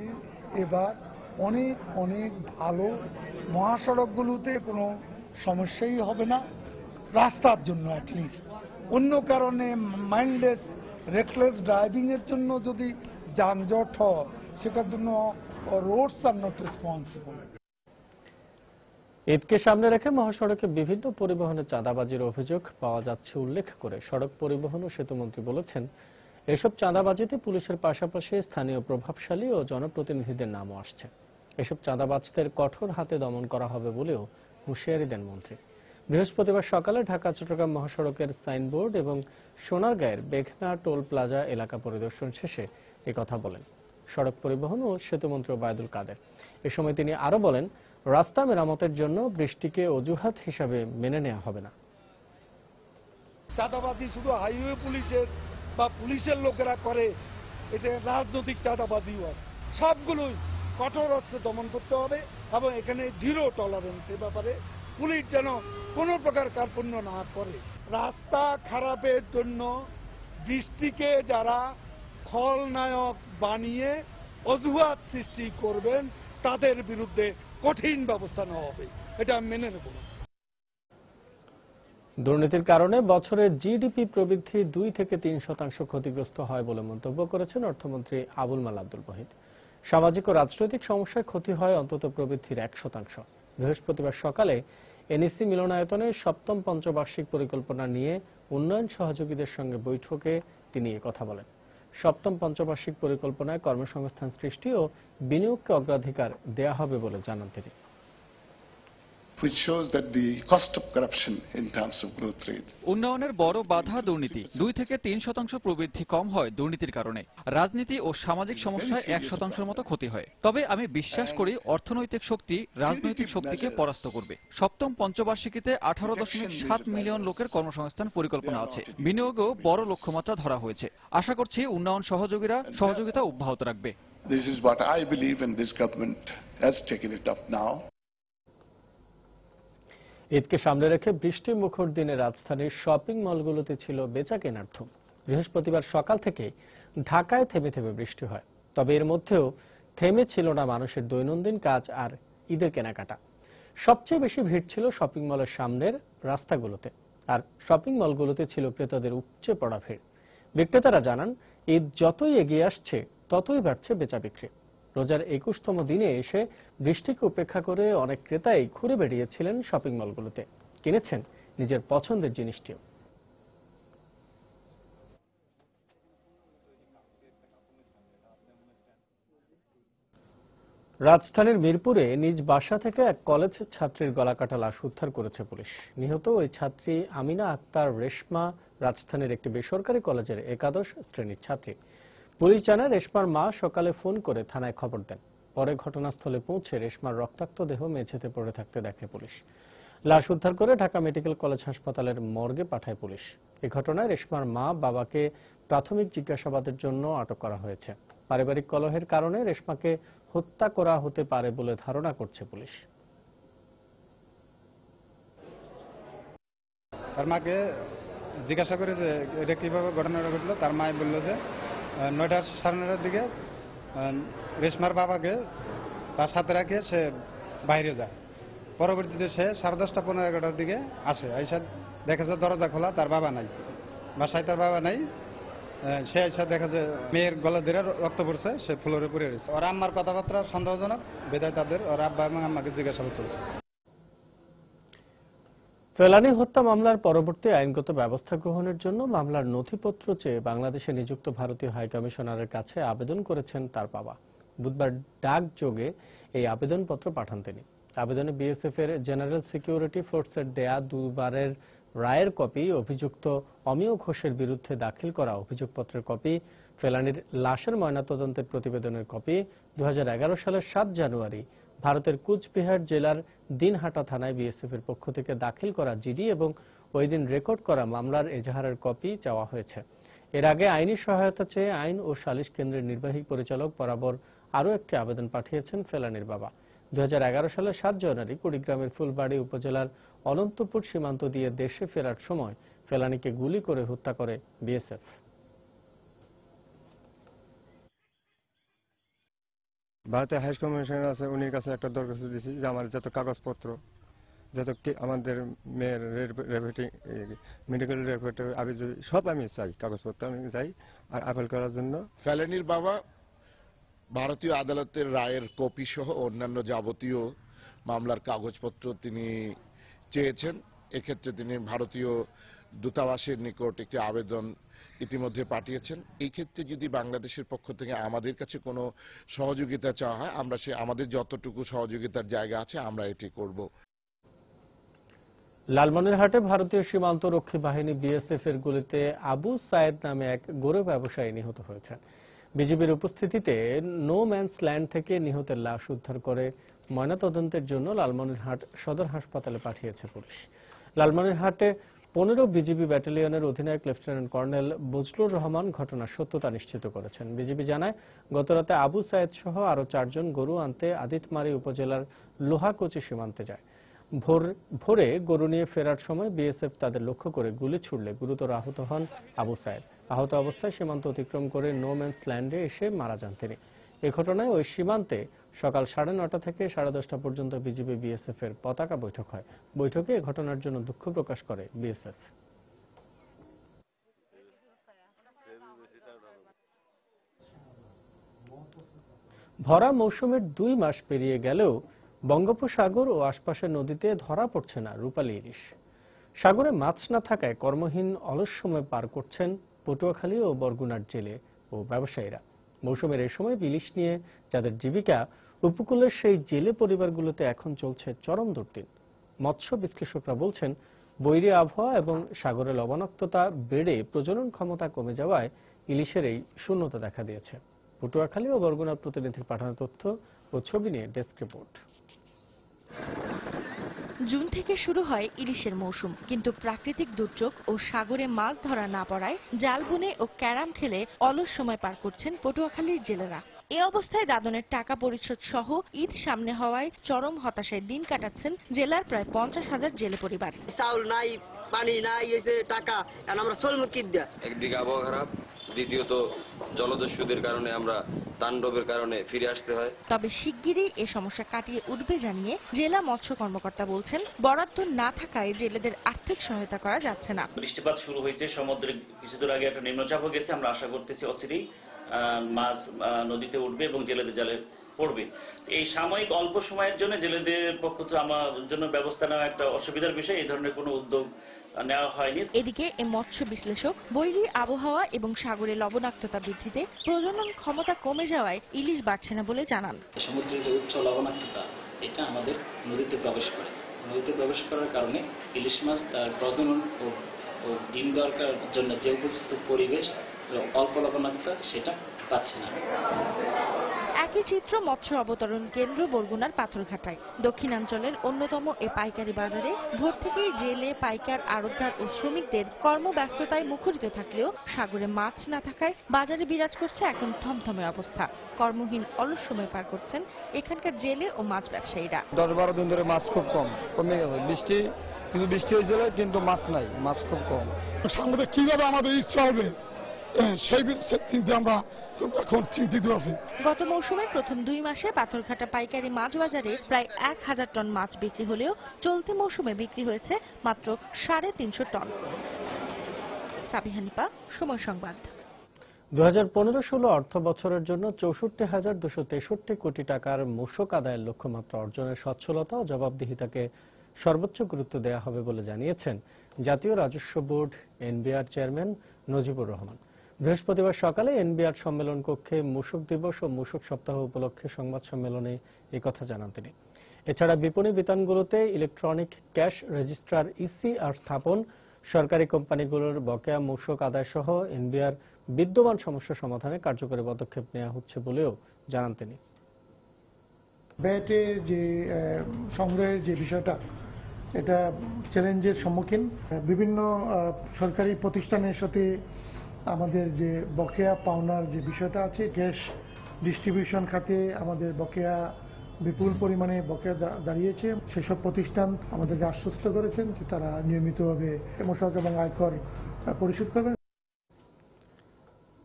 এবার অনেক অনেক ভালো। মহাসড়কগুলোতে কোনো সমস্যাই হবে না রাস্তার জন্য, অ্যাটলিস্ট। অন্য কারণে মাইন্ডলেস রেকলেস ড্রাইভিং এর জন্য যদি যানজট হয়, সেটার জন্য রোডস আর নট রেসপন্সিবল। ঈদকে সামনে রেখে মহাসড়কে বিভিন্ন পরিবহনে চাঁদাবাজির অভিযোগ পাওয়া যাচ্ছে উল্লেখ করে সড়ক পরিবহন ও সেতুমন্ত্রী বলেছেন, এসব চাঁদাবাজিতে পুলিশের পাশাপাশি স্থানীয় প্রভাবশালী ও জনপ্রতিনিধিদের নামও আসছে। এসব চাঁদাবাজদের কঠোর হাতে দমন করা হবে বলেও হুঁশিয়ারি দেন মন্ত্রী। বৃহস্পতিবার সকালে ঢাকা চট্টগ্রাম মহাসড়কের সাইনবোর্ড এবং সোনারগাঁয়ের বেঘনা টোল প্লাজা এলাকা পরিদর্শন শেষে একথা বলেন সড়ক পরিবহন ও সেতুমন্ত্রী ওবায়দুল কাদের। এ সময় তিনি আরো বলেন, রাস্তা মেরামতের জন্য বৃষ্টিকে অজুহাত হিসাবে মেনে নেওয়া হবে না। চাঁদাবাজি শুধু হাইওয়ে পুলিশের বা পুলিশের লোকেরা করে, এটা রাজনৈতিক চাঁদাবাজিও আছে। সবগুলোই কঠোর অস্ত্রে দমন করতে হবে এবং এখানে জিরো টলারেন্স। এ ব্যাপারে পুলিশ যেন কোনো প্রকার কার্পণ্য না করে। রাস্তা খারাপের জন্য বৃষ্টিকে যারা খলনায়ক বানিয়ে অজুহাত সৃষ্টি করবেন, তাদের বিরুদ্ধে কঠিন ব্যবস্থা নেওয়া হবে, এটা মেনে নেব না। দুর্নীতির কারণে বছরের জিডিপি প্রবৃদ্ধি 2 থেকে 3% ক্ষতিগ্রস্ত হয় বলে মন্তব্য করেছেন অর্থমন্ত্রী আবুল মাল আব্দুল ওয়াহিদ। সামাজিক ও রাজনৈতিক সমস্যায় ক্ষতি হয় অন্তত প্রবৃদ্ধির 1%। বৃহস্পতিবার সকালে এনইসি মিলনায়তনে 7ম পঞ্চবার্ষিক পরিকল্পনা নিয়ে উন্নয়ন সহযোগীদের সঙ্গে বৈঠকে তিনি কথা বলেন। 7ম পঞ্চবার্ষিক পরিকল্পনায় কর্মসংস্থান সৃষ্টি ও বিনিয়োগকে অগ্রাধিকার দেয়া হবে বলে জানান তিনি। which shows that the cost of corruption in terms of growth rate. উন্নয়নের বড় বাধা দুর্নীতি। 2 থেকে 3% প্রবৃদ্ধি কম হয় দুর্নীতির কারণে। রাজনীতি ও সামাজিক সমস্যায় 1% মতো ক্ষতি হয়। তবে আমি বিশ্বাস করি অর্থনৈতিক শক্তি রাজনৈতিক শক্তিকে পরাস্ত করবে। 7ম পঞ্চবার্ষিকীতে 18.7 মিলিয়ন লোকের কর্মসংস্থান পরিকল্পনা আছে। বিনিয়োগও বড় লক্ষ্যমাত্রা ধরা হয়েছে। আশা করছি উন্নয়ন সহযোগিতা অব্যাহত রাখবে। This is what I believe, and this government has taken it up now. ঈদকে সামনে রেখে বৃষ্টি মুখর দিনে রাজধানীর শপিং মলগুলোতে ছিল বেচা কেনার ধুম। বৃহস্পতিবার সকাল থেকে ঢাকায় থেমে থেমে বৃষ্টি হয়, তবে এর মধ্যেও থেমে ছিল না মানুষের দৈনন্দিন কাজ আর ঈদের কেনাকাটা। সবচেয়ে বেশি ভিড় ছিল শপিং মলের সামনের রাস্তাগুলোতে, আর শপিং মলগুলোতে ছিল ক্রেতাদের উপচে পড়া ভিড়। বিক্রেতারা জানান, ঈদ যতই এগিয়ে আসছে ততই বাড়ছে বেচা বিক্রি। রোজার 21তম দিনে এসে বৃষ্টিকে উপেক্ষা করে অনেক ক্রেতাই ঘুরে বেরিয়েছিলেন শপিং মলগুলোতে, কিনেছেন নিজের পছন্দের জিনিসটিও। রাজধানীর মিরপুরে নিজ বাসা থেকে এক কলেজ ছাত্রীর গলাকাটা লাশ উদ্ধার করেছে পুলিশ। নিহত ওই ছাত্রী আমিনা আক্তার রেশমা রাজধানীর একটি বেসরকারি কলেজের একাদশ শ্রেণীর ছাত্রী। পুলিশ জানায়, রেশমার মা সকালে ফোন করে থানায় খবর দেন। পরে ঘটনাস্থলে পৌঁছে রেশমার রক্তাক্ত দেহ মেঝেতে পড়ে থাকতে দেখে পুলিশ। লাশ উদ্ধার করে ঢাকা মেডিকেল কলেজ হাসপাতালের মর্গে পাঠায় পুলিশ। এ ঘটনায় রেশমার মা বাবাকে প্রাথমিক জিজ্ঞাসাবাদের জন্য আটক করা হয়েছে। পারিবারিক কলহের কারণে রেশমাকে হত্যা করা হতে পারে বলে ধারণা করছে পুলিশ। তার মাকে জিজ্ঞাসা করে যে এটা কিভাবে ঘটনাটা ঘটলো, তার মায় বলল যে 9টা সাড়ে 9টার দিকে রেশমার বাবাকে তার সাথে রাখে সে বাইরে যায়। পরবর্তীতে সে 10:30 15 11টার দিকে আসে, আইসা দেখে যে দরজা খোলা, তার বাবা নাই, বাসায় তার বাবা নাই। সে আইসা দেখা যে মেয়ের গলা ধরে রক্ত পড়ছে, সে ফ্লোরে পড়ে রয়েছে। ওর আম্মার কথাবার্তা সন্দেহজনক, বেদায় তাদের ওর আব্বা এবং আম্মাকে জিজ্ঞাসাবাদ চলছে। ফেলানী হত্যা মামলার পরবর্তী আইনগত ব্যবস্থা গ্রহণের জন্য মামলার নথিপত্র চেয়ে বাংলাদেশে নিযুক্ত ভারতীয় হাইকমিশনারের কাছে আবেদন করেছেন তার বাবা। বুধবার ডাকযোগে এই আবেদনপত্র পাঠান তিনি। আবেদনে বিএসএফ এর জেনারেল সিকিউরিটি ফোর্সের দেয়া দুবারের রায়ের কপি, অভিযুক্ত অমিয় ঘোষের বিরুদ্ধে দাখিল করা অভিযোগপত্রের কপি, ফেলানীর লাশের ময়নাতদন্তের প্রতিবেদনের কপি, 2011 সালের 7 জানুয়ারি ভারতের কুচবিহার জেলার দিনহাটা থানায় বিএসএফ এর পক্ষ থেকে দাখিল করা জিডি এবং ওই দিন রেকর্ড করা মামলার এজাহারের কপি চাওয়া হয়েছে। এর আগে আইনি সহায়তা চেয়ে আইন ও সালিশ কেন্দ্রের নির্বাহী পরিচালক বরাবর আরও একটি আবেদন পাঠিয়েছেন ফেলানীর বাবা। 2011 সালের 7 জানুয়ারি কুড়িগ্রামের ফুলবাড়ী উপজেলার অনন্তপুর সীমান্ত দিয়ে দেশে ফেরার সময় ফেলানীকে গুলি করে হত্যা করে বিএসএফ। ভারতের হাই কমিশনার আছে, উনির কাছে একটা দরখাস্ত দিয়েছি যে আমার যত কাগজপত্র, যত আমাদের মেয়ের মেডিকেল রেপোর্ট সব আমি চাই, কাগজপত্র আমি চাই আর আপিল করার জন্য। ফেলানীর বাবা ভারতীয় আদালতের রায়ের কপি সহ অন্যান্য যাবতীয় মামলার কাগজপত্র তিনি চেয়েছেন। এক্ষেত্রে তিনি ভারতীয় দূতাবাসের নিকট একটি আবেদন ইতিমধ্যে পাঠিয়েছেন। এই ক্ষেত্রে যদি বাংলাদেশের পক্ষ থেকে আমাদের কাছে কোনো সহযোগিতা চাওয়া হয়, আমরা আমাদের যতটুকু সহযোগিতার জায়গা আছে আমরা এটি করব। লালমনিরহাটে ভারতীয় সীমান্ত রক্ষী বাহিনী বিএসএফ এর গুলিতে আবু সায়েদ নামে এক গরু ব্যবসায়ী নিহত হয়েছেন। বিজিবির উপস্থিতিতে নো ম্যানস ল্যান্ড থেকে নিহতের লাশ উদ্ধার করে ময়নাতদন্তের জন্য লালমনিরহাট সদর হাসপাতালে পাঠিয়েছে পুলিশ। লালমনিরহাটে 15 বিজিবি ব্যাটালিয়নের অধিনায়ক লেফটেন্যান্ট কর্নেল বজলুর রহমান ঘটনার সত্যতা নিশ্চিত করেছেন। বিজিবি জানায়, গতরাতে আবু সায়েদ সহ আরও 4 জন গরু আনতে আদিতমারি উপজেলার লোহাকচি সীমান্তে যায়। ভোরে গরু নিয়ে ফেরার সময় বিএসএফ তাদের লক্ষ্য করে গুলি ছুড়লে গুরুতর আহত হন আবু সায়েদ। আহত অবস্থায় সীমান্ত অতিক্রম করে নো ম্যানস ল্যান্ডে এসে মারা যান তিনি। এ ঘটনায় ওই সীমান্তে সকাল 9:30 থেকে 10:30 পর্যন্ত বিজিবি বিএসএফ এর পতাকা বৈঠক হয়। বৈঠকে এ ঘটনার জন্য দুঃখ প্রকাশ করে বিএসএফ। ভরা মৌসুমের 2 মাস পেরিয়ে গেলেও বঙ্গোপসাগর ও আশপাশের নদীতে ধরা পড়ছে না রূপালী ইলিশ। সাগরে মাছ না থাকায় কর্মহীন অলস সময় পার করছেন পটুয়াখালী ও বরগুনার জেলে ও ব্যবসায়ীরা। মৌসুমের এই সময় ইলিশ নিয়ে যাদের জীবিকা, উপকূলের সেই জেলে পরিবারগুলোতে এখন চলছে চরম দুর্দিন। মৎস্য বিশ্লেষকরা বলছেন, বৈরী আবহাওয়া এবং সাগরে লবণাক্ততা বেড়ে প্রজনন ক্ষমতা কমে যাওয়ায় ইলিশের এই শূন্যতা দেখা দিয়েছে। পটুয়াখালী ও বরগুনার প্রতিনিধির পাঠানো তথ্য ও ছবি নিয়ে ডেস্ক রিপোর্ট। জুন থেকে শুরু হয় ইলিশের মৌসুম, কিন্তু প্রাকৃতিক দুর্যোগ ও সাগরে মাছ ধরা না পড়ায় জাল বুনে ও ক্যারাম খেলে অলস সময় পার করছেন পটুয়াখালীর জেলেরা। এ অবস্থায় দাদনের টাকা পরিশোধ সহ ঈদ সামনে হওয়ায় চরম হতাশায় দিন কাটাচ্ছেন জেলার প্রায় 50,000 জেলে পরিবার। চাউল নাই, পানি নাই, এই যে টাকা, আমরা চলবো কি দিয়া? একদিকে আবহাওয়া খারাপ, দ্বিতীয়ত জলদস্যুদের কারণে আমরা তাণ্ডবের কারণে ফিরে আসতে হয়। তবে শিগগিরই এ সমস্যা কাটিয়ে উঠবে জানিয়ে জেলা মৎস্য কর্মকর্তা বলছেন, বরাদ্দ না থাকায় জেলেদের আর্থিক সহায়তা করা যাচ্ছে না। বৃষ্টিপাত শুরু হয়েছে, সমুদ্রে কিছুদূর আগে একটা নিম্নচাপও গেছে। আমরা আশা করতেছি অচিরেই মাছ নদীতে উঠবে এবং জেলেদের জালে পড়বে। এই সাময়িক অল্প সময়ের জন্য জেলেদের পক্ষ থেকে আমার জন্য ব্যবস্থা নেওয়া একটা অসুবিধার বিষয়। এই ধরনের কোনো উদ্যোগ নেওয়া হয়নি। এদিকে এই মৎস্য বিশ্লেষক বৈরী আবহাওয়া এবং সাগরে লবণাক্ততা বৃদ্ধিতে প্রজনন ক্ষমতা কমে যাওয়ায় ইলিশ বাড়ছে না বলে জানান। সমুদ্রের যে উচ্চ লবণাক্ততা, এটা আমাদের নদীতে প্রবেশ করে। নদীতে প্রবেশ করার কারণে ইলিশ মাছ তার প্রজনন ও ডিম দেওয়ার জন্য যে উপযুক্ত পরিবেশ, অল্প লবণাক্ততা, সেটা পাচ্ছে না। একই চিত্র মৎস্য অবতরণ কেন্দ্র বরগুনার পাথরঘাটায়। দক্ষিণাঞ্চলের অন্যতম এ পাইকারি বাজারে ভোর থেকেই জেলে, পাইকার, আড়তদার ও শ্রমিকদের কর্মব্যস্ততায় মুখরিত থাকলেও সাগরে মাছ না থাকায় বাজারে বিরাজ করছে এখন থমথমে অবস্থা। কর্মহীন অলস সময় পার করছেন এখানকার জেলে ও মাছ ব্যবসায়ীরা। 10-12 দিন ধরে মাছ খুব কমে গেছে। বৃষ্টি হয়েছিল কিন্তু মাছ নাই, মাছ খুব কম। সামনে কিভাবে আমাদের ইচ্ছা হবে সেই চিন্তা আমরা এখন চিন্তিত আছি। গত মৌসুমের প্রথম 2 মাসে পাথরঘাটা পাইকারি মাছ বাজারে প্রায় 1000 টন মাছ বিক্রি হলেও চলতি মৌসুমে বিক্রি হয়েছে মাত্র 350 টন। সাবিহা নিপা, সময় সংবাদ। 2015-16 অর্থ বছরের জন্য 64,263 কোটি টাকার মূসক আদায়ের লক্ষ্যমাত্রা অর্জনের সচ্ছলতা ও জবাবদিহিতাকে সর্বোচ্চ গুরুত্ব দেওয়া হবে বলে জানিয়েছেন জাতীয় রাজস্ব board NBR chairman Najibur Rahman. বৃহস্পতিবার সকালে এনবিআর সম্মেলন কক্ষে মূসক দিবস ও মূসক সপ্তাহ উপলক্ষে সংবাদ সম্মেলনে একথা জানান তিনি। এছাড়া বিপণী বিতানগুলোতে ইলেকট্রনিক ক্যাশ রেজিস্ট্রার ইসিআর স্থাপন, সরকারি কোম্পানিগুলোর বকেয়া মূসক আদায় সহ এনবিআর বিদ্যমান সমস্যা সমাধানে কার্যকরী পদক্ষেপ নেওয়া হচ্ছে বলেও জানান তিনি। ব্যাটের যে সংগ্রহের যে বিষয়টা, এটা চ্যালেঞ্জের সম্মুখীন। বিভিন্ন সরকারি প্রতিষ্ঠানের সাথে আমাদের যে বকেয়া পাওনার যে বিষয়টা আছে, ক্যাশ ডিস্ট্রিবিউশন খাতে আমাদের বকেয়া বিপুল পরিমাণে বকেয়া দাঁড়িয়েছে। সেসব প্রতিষ্ঠান আমাদেরকে আশ্বস্ত করেছেন যে তারা নিয়মিতভাবে মূসক এবং আয়কর পরিশোধ করবেন।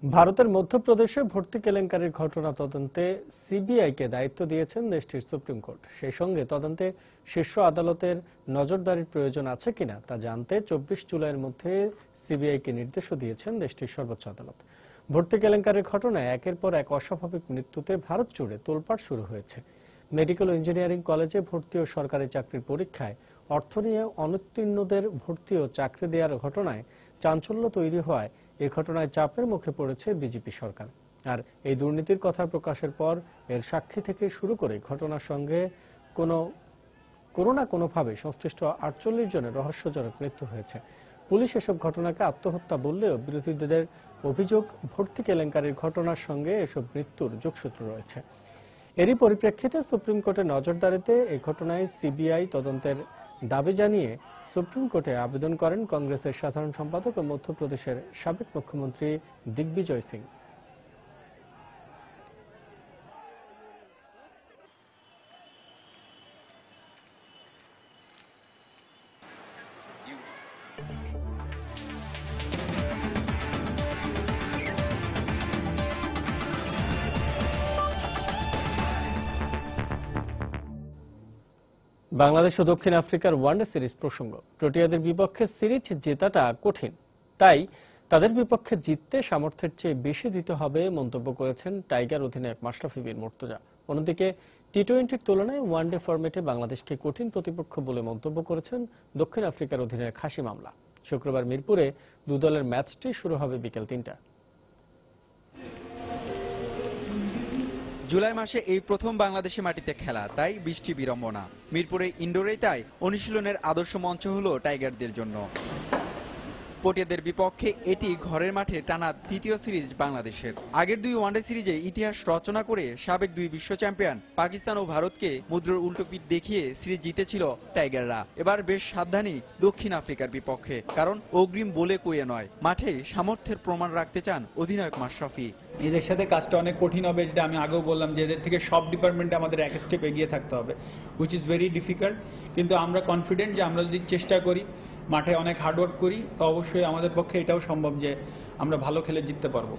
ভারতের মধ্যপ্রদেশে ভর্তি কেলেঙ্কারির ঘটনা তদন্তে সিবিআইকে দায়িত্ব দিয়েছেন দেশটির সুপ্রিম কোর্ট। সেই সঙ্গে তদন্তে শীর্ষ আদালতের নজরদারির প্রয়োজন আছে কিনা তা জানতে 24 জুলাইয়ের মধ্যে সিবিআইকে নির্দেশও দিয়েছেন দেশটির সর্বোচ্চ আদালত। ভর্তি কেলেঙ্কারির ঘটনায় একের পর এক অস্বাভাবিক মৃত্যুতে ভারত জুড়ে তোলপাড় শুরু হয়েছে। মেডিকেল ইঞ্জিনিয়ারিং কলেজে ভর্তি ও সরকারি চাকরির পরীক্ষায় অর্থ নিয়ে অনুত্তীর্ণদের ভর্তি ও চাকরি দেওয়ার ঘটনায় চাঞ্চল্য তৈরি হওয়ায় এই ঘটনায় চাপের মুখে পড়েছে বিজেপি সরকার। আর এই দুর্নীতির কথা প্রকাশের পর এর সাক্ষী থেকে শুরু করে ঘটনার সঙ্গে কোনো না কোনোভাবে সংশ্লিষ্ট 48 জনের রহস্যজনক মৃত্যু হয়েছে। পুলিশ এসব ঘটনাকে আত্মহত্যা বললেও বিরোধীদের অভিযোগ ভর্তি কেলেঙ্কারির ঘটনার সঙ্গে এসব মৃত্যুর যোগসূত্র রয়েছে। এরই পরিপ্রেক্ষিতে সুপ্রিম কোর্টের নজরদারিতে এই ঘটনায় সিবিআই তদন্তের দাবি জানিয়ে সুপ্রিম কোর্টে আবেদন করেন কংগ্রেসের সাধারণ সম্পাদক ও মধ্যপ্রদেশের সাবেক মুখ্যমন্ত্রী দিগ্বিজয় সিং। বাংলাদেশ ও দক্ষিণ আফ্রিকার ওয়ানডে সিরিজ প্রসঙ্গ। প্রোটিয়াদের বিপক্ষে সিরিজ জেতাটা কঠিন, তাই তাদের বিপক্ষে জিততে সামর্থ্যের চেয়ে বেশি দিতে হবে মন্তব্য করেছেন টাইগার অধিনায়ক মাশরাফি বিন মুর্তজা। অন্যদিকে টি-20-র তুলনায় ওয়ানডে ফরম্যাটে বাংলাদেশকে কঠিন প্রতিপক্ষ বলে মন্তব্য করেছেন দক্ষিণ আফ্রিকার অধিনায়ক হাশিম আমলা। শুক্রবার মিরপুরে দু দলের ম্যাচটি শুরু হবে বিকেল 3টায়। জুলাই মাসে এই প্রথম বাংলাদেশি মাটিতে খেলা, তাই বৃষ্টি বিড়ম্বনা। মিরপুরে ইনডোরেই তাই অনুশীলনের আদর্শ মঞ্চ হলো টাইগারদের জন্য। পটিয়াদের বিপক্ষে এটি ঘরের মাঠে টানা তৃতীয় সিরিজ বাংলাদেশের। আগের 2 ওয়ানডে সিরিজে ইতিহাস রচনা করে সাবেক 2 বিশ্ব চ্যাম্পিয়ন পাকিস্তান ও ভারতকে মুদ্রার উল্টো পিঠ দেখিয়ে সিরিজ জিতেছিল টাইগাররা। এবার বেশ সাবধানী দক্ষিণ আফ্রিকার বিপক্ষে, কারণ অগ্রিম বলে কইয়ে নয়, মাঠে সামর্থ্যের প্রমাণ রাখতে চান অধিনায়ক মাশরাফি। এদের সাথে কাজটা অনেক কঠিন হবে, যেটা আমি আগেও বললাম যে এদের থেকে সব ডিপার্টমেন্টে আমাদের এক স্টেপ এগিয়ে থাকতে হবে, হুইচ ইজ ভেরি ডিফিকাল্ট। কিন্তু আমরা কনফিডেন্ট যে আমরা যদি চেষ্টা করি, মাঠে অনেক হার্ডওয়ার্ক করি, তো অবশ্যই আমাদের পক্ষে এটাও সম্ভব যে আমরা ভালো খেলে জিততে পারবো।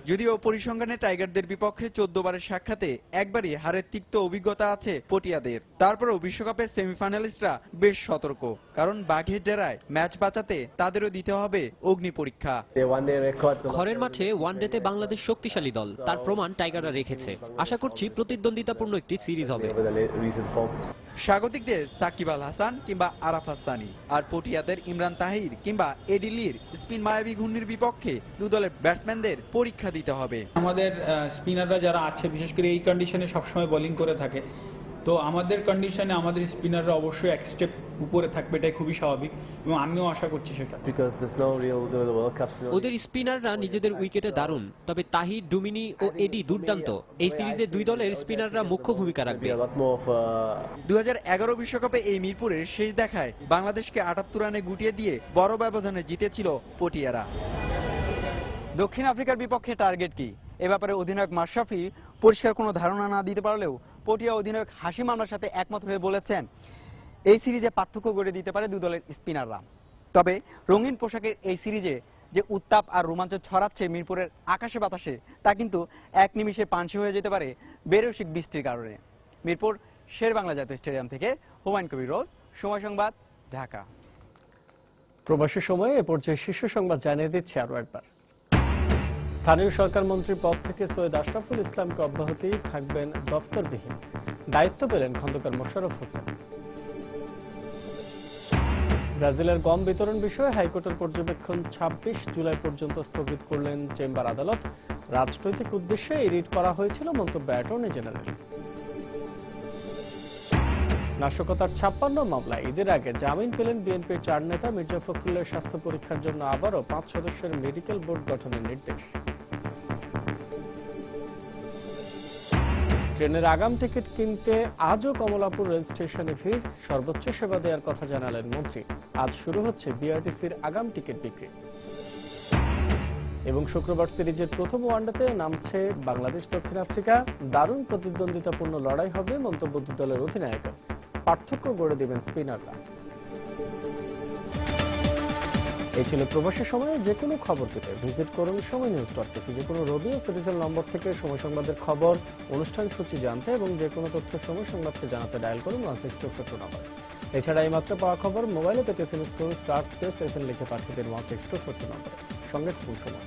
যদিও পরিসংখ্যানে টাইগারদের বিপক্ষে 14 বারের সাক্ষাতে একবারই হারের তিক্ত অভিজ্ঞতা আছে পটিয়াদের। তারপরেও বিশ্বকাপের সেমিফাইনালিস্টরা বেশ সতর্ক, কারণ বাঘের ডেরায় ম্যাচ বাঁচাতে তাদেরও দিতে হবে অগ্নি পরীক্ষা। ঘরের মাঠে ওয়ানডেতে বাংলাদেশ শক্তিশালী দল, তার প্রমাণ টাইগাররা রেখেছে। আশা করছি প্রতিদ্বন্দ্বিতাপূর্ণ একটি সিরিজ হবে। স্বাগতিকদের সাকিব আল হাসান কিংবা আরাফাত সানি, আর পটিয়াদের ইমরান তাহির কিংবা এডিলির স্পিন মায়াবী ঘূর্ণির বিপক্ষে দু দলের ব্যাটসম্যানদের পরীক্ষা দিতে হবে। আমাদের স্পিনাররা যারা আছে, বিশেষ করে এই কন্ডিশনে সবসময় বোলিং করে থাকে, তো আমাদের কন্ডিশনে আমাদের স্পিনাররা অবশ্যই এক স্টেপ উপরে থাকবে, এটাই খুবই স্বাভাবিক এবং আমিও আশা করছি সেটা। ওদের স্পিনাররা নিজেদের উইকেটে দারুণ, তবে তাহির, ডুমিনি ও এডি দুর্দান্ত। এই সিরিজে দুই দলের স্পিনাররা মুখ্য ভূমিকা রাখবে। 2011 বিশ্বকাপে এই মিরপুরের শেষ দেখায় বাংলাদেশকে 78 রানে গুটিয়ে দিয়ে বড় ব্যবধানে জিতেছিল পটিয়ারা। দক্ষিণ আফ্রিকার বিপক্ষে টার্গেট কি, এ ব্যাপারে অধিনায়ক মাশরাফি পরিষ্কার কোনো ধারণা না দিতে পারলেও পটিয়া অধিনায়ক হাশিম আমলার সাথে একমত হয়ে বলেছেন এই সিরিজে পার্থক্য গড়ে দিতে পারে দুই দলের স্পিনাররা। তবে রঙিন পোশাকের এই সিরিজে যে উত্তাপ আর রোমাঞ্চ ছড়াচ্ছে মিরপুরের আকাশে বাতাসে, তা কিন্তু এক নিমিষে পাঞ্চি হয়ে যেতে পারে বেরসিক বৃষ্টির কারণে। মিরপুর শেরেবাংলা জাতীয় স্টেডিয়াম থেকে হুমায়ুন কবির রোজ, সময় সংবাদ, ঢাকা। প্রবাসী সময়ে এ পর্যায়ে শীর্ষ সংবাদ জানিয়ে দিচ্ছে আরও একবার। স্থানীয় সরকার মন্ত্রীর পদ থেকে সৈয়দ আশরাফুল ইসলামকে অব্যাহতি, থাকবেন দফতরবিহীন। দায়িত্ব পেলেন খন্দকার মোশাররফ হোসেন। ব্রাজিলের গম বিতরণ বিষয়ে হাইকোর্টের পর্যবেক্ষণ 26 জুলাই পর্যন্ত স্থগিত করলেন চেম্বার আদালত। রাজনৈতিক উদ্দেশ্যে এই রিট করা হয়েছিল, মন্তব্য অ্যাটর্নি জেনারেল। নাশকতার 56 মামলায় ঈদের আগে জামিন পেলেন বিএনপির 4 নেতা। মির্জা ফখরুলের স্বাস্থ্য পরীক্ষার জন্য আবারও 5 সদস্যের মেডিকেল বোর্ড গঠনের নির্দেশ। ট্রেনের আগাম টিকিট কিনতে আজও কমলাপুর রেল স্টেশনে ভিড়। সর্বোচ্চ সেবা দেওয়ার কথা জানালেন মন্ত্রী। আজ শুরু হচ্ছে বিআরটিসির আগাম টিকিট বিক্রি। এবং শুক্রবার সিরিজের প্রথম ওয়ানডেতে নামছে বাংলাদেশ দক্ষিণ আফ্রিকা। দারুণ প্রতিদ্বন্দ্বিতাপূর্ণ লড়াই হবে, মন্তব্য দুই দলের অধিনায়কের। পার্থক্য গড়ে দেবেন স্পিনাররা। এই ছিল প্রবাসী সময়ে। যে কোনো খবর পেতে ভিজিট করুন সময়নিউজ.টিভি। যে কোনো রবি ও সিরিজের নম্বর থেকে সময় সংবাদের খবর, অনুষ্ঠান সূচি জানতে এবং যে কোনো তথ্য সময় সংবাদকে জানাতে ডায়াল করুন 16242 নম্বর। এছাড়া এই মাত্র পাওয়া খবর মোবাইলে পেতে SMS করুন *SPN লিখে পাঠিয়ে দিন 16242 নম্বরে। সঙ্গে থাকুন সময়।